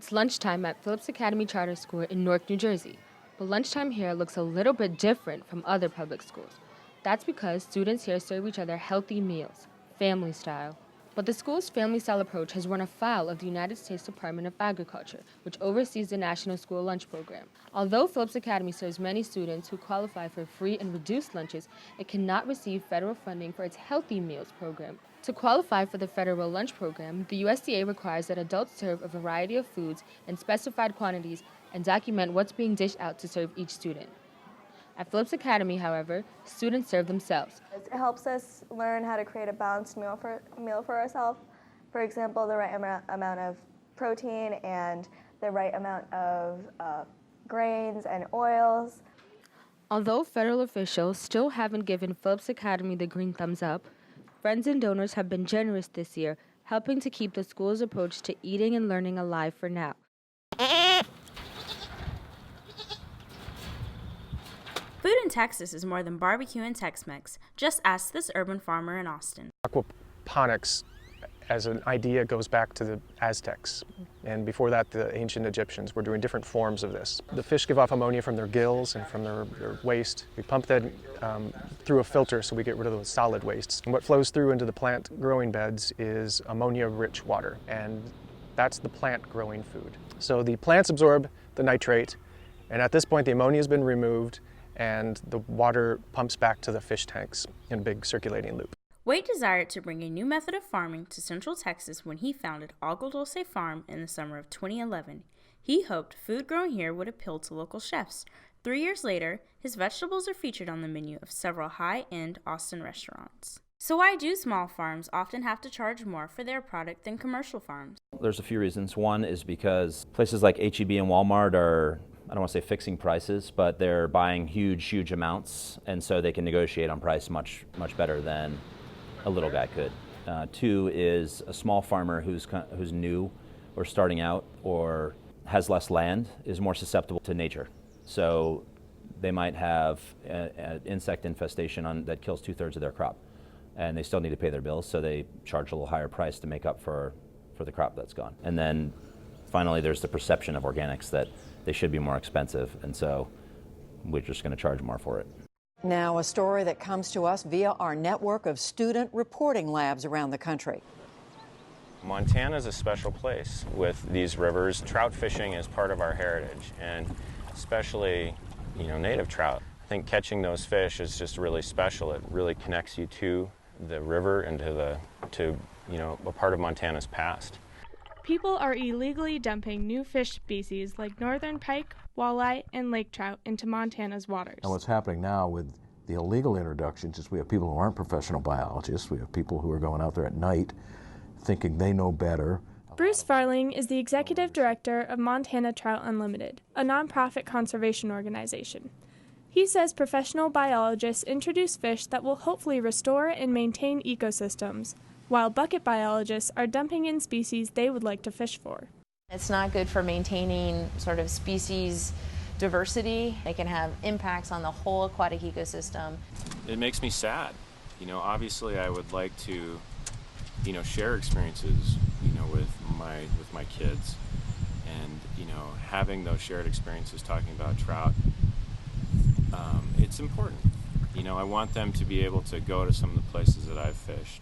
It's lunchtime at Phillips Academy Charter School in Newark, New Jersey. But lunchtime here looks a little bit different from other public schools. That's because students here serve each other healthy meals, family style. But the school's family style approach has run afoul of the United States Department of Agriculture, which oversees the National School Lunch Program. Although Phillips Academy serves many students who qualify for free and reduced lunches, it cannot receive federal funding for its Healthy Meals program. To qualify for the federal lunch program, the USDA requires that adults serve a variety of foods in specified quantities and document what's being dished out to serve each student. At Phillips Academy, however, students serve themselves. It helps us learn how to create a balanced meal for ourselves. For example, the right amount of protein and the right amount of grains and oils. Although federal officials still haven't given Phillips Academy the green thumbs up, friends and donors have been generous this year, helping to keep the school's approach to eating and learning alive for now. Food in Texas is more than barbecue and Tex-Mex. Just ask this urban farmer in Austin. Aquaponics as an idea goes back to the Aztecs, and before that the ancient Egyptians were doing different forms of this. The fish give off ammonia from their gills and from their waste. We pump that through a filter so we get rid of those solid wastes. And what flows through into the plant growing beds is ammonia-rich water, and that's the plant growing food. So the plants absorb the nitrate, and at this point the ammonia has been removed and the water pumps back to the fish tanks in a big circulating loop. Wade desired to bring a new method of farming to Central Texas when he founded Agua Dulce Farm in the summer of 2011. He hoped food grown here would appeal to local chefs. 3 years later, his vegetables are featured on the menu of several high-end Austin restaurants. So why do small farms often have to charge more for their product than commercial farms? There's a few reasons. One is because places like H-E-B and Walmart are, I don't want to say fixing prices, but they're buying huge amounts, and so they can negotiate on price much better than a little guy could. Two is a small farmer who's new or starting out or has less land is more susceptible to nature. So they might have an insect infestation that kills 2/3 of their crop, and they still need to pay their bills, so they charge a little higher price to make up for the crop that's gone. And then finally there's the perception of organics that they should be more expensive, and so we're just going to charge more for it. Now, a story that comes to us via our network of student reporting labs around the country. Montana is a special place with these rivers. Trout fishing is part of our heritage, and especially, native trout. I think catching those fish is just really special. It really connects you to the river and to a part of Montana's past. People are illegally dumping new fish species like northern pike, walleye, and lake trout into Montana's waters. And what's happening now with the illegal introductions is we have people who aren't professional biologists. We have people who are going out there at night thinking they know better. Bruce Farling is the executive director of Montana Trout Unlimited, a nonprofit conservation organization. He says professional biologists introduce fish that will hopefully restore and maintain ecosystems, while bucket biologists are dumping in species they would like to fish for. It's not good for maintaining sort of species diversity. It can have impacts on the whole aquatic ecosystem. It makes me sad. Obviously I would like to, share experiences, with my kids, and, having those shared experiences talking about trout, it's important. I want them to be able to go to some of the places that I've fished.